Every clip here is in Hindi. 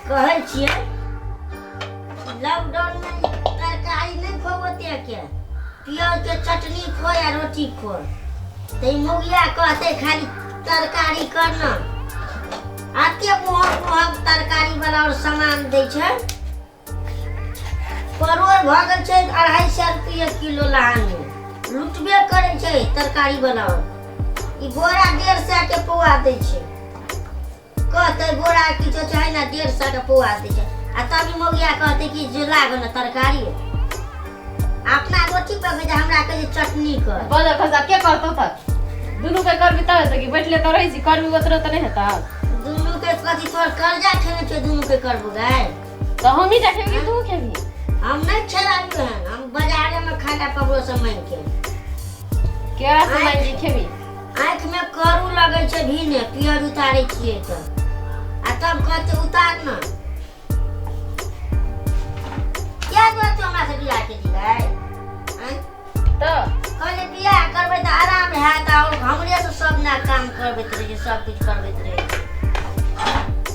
कहै छियै लॉकडाउन में तरकारी नहीं खोबते क्या प्याज के चटनी खो या रोटी खो तो मुगिया कहते खाली तरकारी करना आते महग तरकारी वाला और सामान दै छै परोर भ गेल छै 250 रुपया किलो लहानी लुटबे करे छै तरकारी वाला ई बोरा 150 के पौआ दै छै कहते बोरा किछो छै ना 150 के पौआ दै छै आ तभी मोगिया कहते कि जो लागो ना तरकारी अपना रोटी पर भेजा हमरा कहे चटनी कर बजा खसा के करतो त दुनु के करबी त कि बैठले त रही छी करबी ओतरो त नहीं हेता दुनु के कथि तोर कर्जा खेने छै दुनु के करबो गाय तो हम ही देखे कि तू खेबी हम नहीं खेलाबी हन हम बाजारे में खाटा पकड़ो समय के केरा समय जी खेबी आँख में करू लगे छै भीने पियर उतारे छिए त आ तब कहते उतार ना क्या बात हमरा से बियाह के दिलाई तो कहले बियाह करबै त आराम हैत और हमरे से सब ना काम करबैत रहे सब कुछ करबैत रहे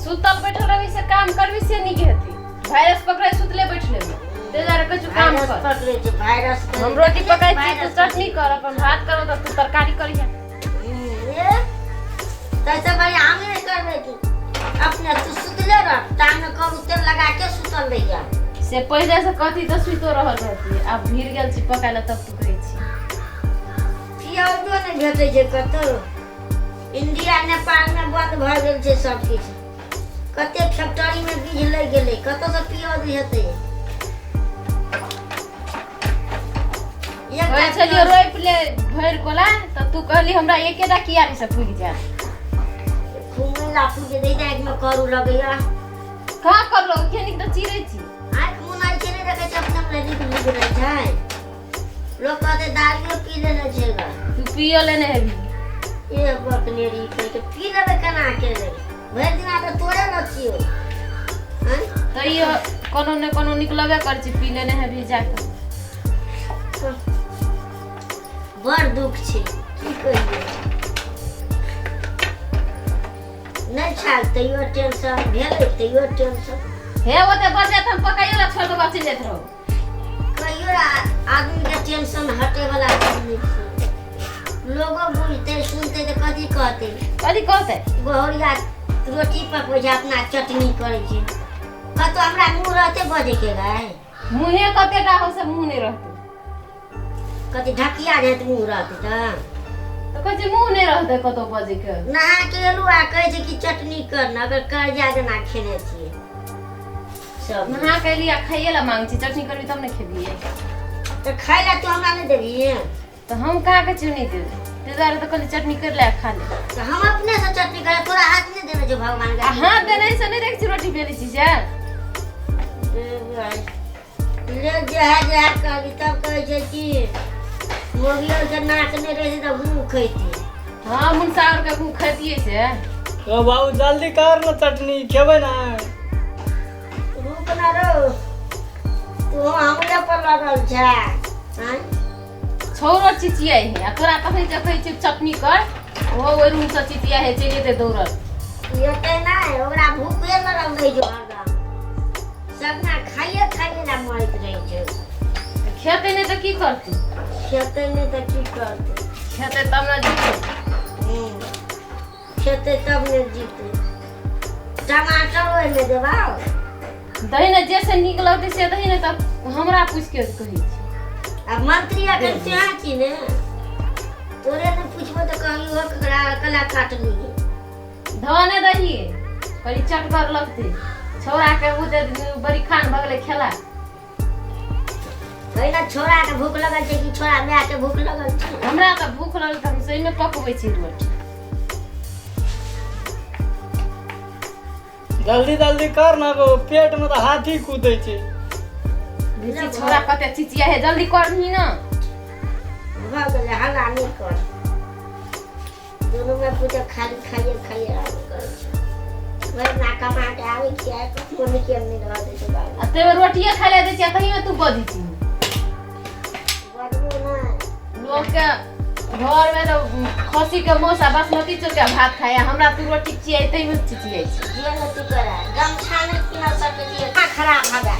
सुतल बैठल रही से काम करबी से नहीं हेती वायरस पकड़े सुतले बैठले में ते जरा कुछ काम वायरस कर पकड़े छै वायरस हम रोटी पकाई छी तू चटनी कर अपन भात करो त तू तरकारी करिया तैसे भाई आमे करबे तू अपने तू सुतले रह टांग में करू तेल लगा के सुतल रहिया से पहले से कथी तो सुतो रहल रहती अब भीड़ गेल छी पकाइला तब तू कहै छी पियाजो नहीं भेटै छै कतौ इंडिया नेपाल में बंद भ गेल छै सब किछ कते फैक्ट्री में बीज लग गेलै कतौ से पियाज हेतै ओए चलियो रोप ले भर कोला त तू कहली हमरा एकेटा कियारी से फूल जा घुमैला फूल दे जाए में करू लगैया का करलो केनी त चिरै छी आँख मुनाई छै नहीं देखे छै अपने में लिख रहे छै लोग कहते दालियो पी लेने छेगा तू पियो लेने हेबी ये बकनेरी के पी लेबे केना के रे भर दिन तो तोरे न छियो हैं तइयो कोनो ने कोनो निकलबे कर छी पी लेने हेबी जाके बड़ दुख छै की कहिए नहीं छाल तैयो टेंशन भेलै तैयो टेंशन हे ओते बजे त हम पकाइयो ला छोड़ दबा चले रहो कहियो आदमी के टेंशन हटे वाला चीज नहीं छै लोगो बुझते सुनते तो कथी कहते गोहरिया रोटी पकबै छै अपना चटनी करे छै कतो हमरा मुंह रहते बजे के गाय मुंहे कतेटा हो से मुंह नहीं रहते कथी ढकिया जात मुंह रहते त तो कहे मुंह नहीं रहते कतो बजे के नहा के एलू आ कहे छै कि चटनी करना अगर कर्जा देना खेने छिए सब नहा के लिया खाइए ला मांग छी चटनी करबी तब नहीं खेबी तो खाई ला तू हमरा नहीं देबी तो हम कहा के चुनी दे ते दार तो कल चटनी कर ले खा ले तो हम अपने से चटनी करे तोरा हाथ नहीं देने जो भगवान का हां देने से नहीं देख छी रोटी बेली छी जा ले जे है कहली तब कहे छै कि मोगियो के नाक नहीं रहे त मुंह खैती हां मुनसार के मुंह खैतिए से तो बाबू जल्दी कर ना चटनी खेबै ना रुक ना रो तू हमरे पर लगल छै हैं छोरो चिचिया है आ तोरा कहे जे कहै छै चटनी कर ओ ओइ रूम से चिचिया है चले दे दौड़ल ये ते नहीं ओकरा भूखे लगल रही जो हरदम सब ना खाइए ना मरत रही छै खेते नहीं तो की करती खेते नहीं तो की करते खेते तब ना जीते खेते तब नहीं जीते टमाटर ओइ में देबाओ दही ने जैसे निक लगते से दही ने तब हमरा पूछ के कही छी अब मंत्री अगर चाहे छी ने तोरे ने पूछबो तो कही हो कला काट ली धने दही करी चटकर लगते छोरा के उदे बड़ी खान भगले खेला पहिला छोरा के भूख लगल छै कि छोरा माय के भूख लगल छै हमरा त भूख लगल त हम सही में पकबै छी रोटी जल्दी जल्दी कर ना गो पेट में तो हाथी कूदै छै बेसी छोरा कते चिचिया है जल्दी करनी ना भ गेलै हल्ला नहीं कर दोनों में पूछे खाली खाइए आगे कर वही ना कमा के आवे खिया को निके नहीं रह दे छै बाबू आ ते रोटिए खा ले दे छी तही में तू बजी छी बदबू ना लोग के घर में तो खसी के मौसा बासमती चाउर के भात खाए हमरा तू रोटी चियाई तई में चिचियाई छी जे न तू करा गमछा नहीं पिना सके दिए का खराब हो गया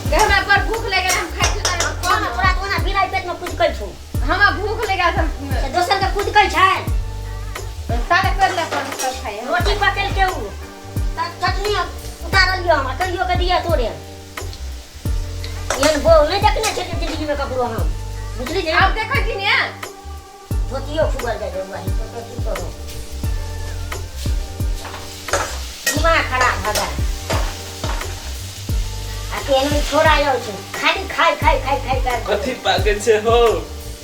के हमरा पर भूख लगे हम खाइ छी त कौन पूरा कोना बिलाई पेट में कुछ कइ छु हमरा भूख लगा सब से दोसर के कुछ कइ छै सारे कर ले पर सब खाए रोटी पकड़ के उ चटनी उतार लियो हम कहियो के दिया तोरे यन बो नहीं देखने छै जिंदगी में ककरो हम बुझली जे आप देखै छी ने धोतियो फुगल जाय वही तो की करो दिमाग खराब हो गया आ केन छोड़ा जाउ छै खाली खाई कर कथी पाके छे हो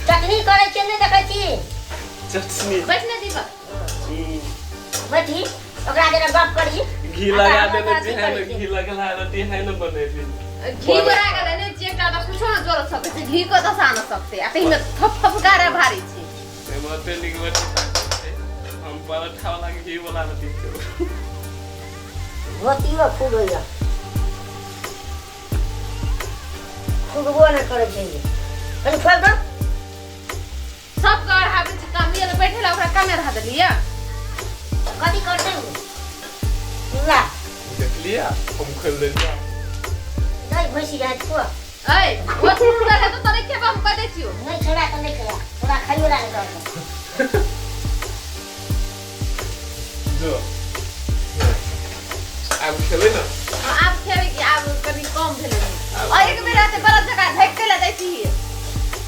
चटनी करे छै नहीं देखै छी चटनी बैठने दीवा बैठी ओकरा जरा गप करी घी लगा देने छी है ना घी लगा रोटी है ना बने थी घी बरा के ने चेकटा त कुछो न जोर सकते छी घी को त सान सकते आ तई में थप थप गारा भारी छी ते मते निकवट हम पराठा वाला घी वाला रोटी छे धोतियो फूल होइया फूलबो न करे छै कनी खोल दो सब कर हाबे छी कमिए बैठे ला ओकरा कमे रह देलिया कथी करते हो ला देख लिया हम खोल देलिया दई भैंसी जाय को ए वो फूल रहे तो तरे के बम कर दे छियो नहीं छोड़ा तो नहीं खेला थोड़ा खाइयो ला दो जो अब खेले ना आप खेबे कि आप कभी कम भेले और एक बेर आते बड़ा जगह झक के ला दै छी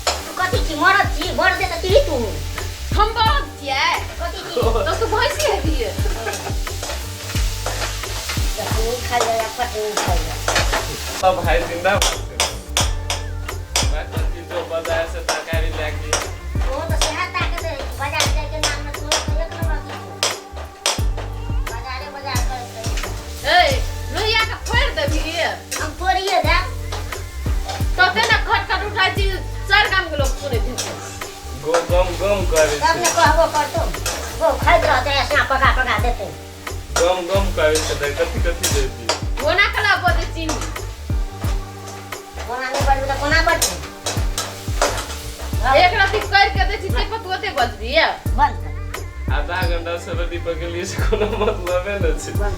तू कथी छी मरद छी भर दे त तू हम बहुत छियै कथी छी तो तू भैंसी है दिए नहीं खा जाया पटनी खा जाया सब भाई जिंदा बात की तो बाजार से तरकारी लेके वो तो सेहत ताकत है बाजार जाके नाम में तू एक नंबर की बाजार कर ए लोहिया का फोड़ देबी हम तोड़िए दे तो तेना खटखट उठाई छी चार काम के लोग सुने थे गम करे तब ने कहबो करतो वो खाइत रहते ऐसा पका देते गम करे से कथी देती कोना कला बोदे चीनी कोना नहीं बढ़ तो कोना बढ़ एक राती कर के दे छी ते पतुते बजबी बंद आधा घंटा से रोटी पकड़ लिए से कोनो मतलब है ना बंद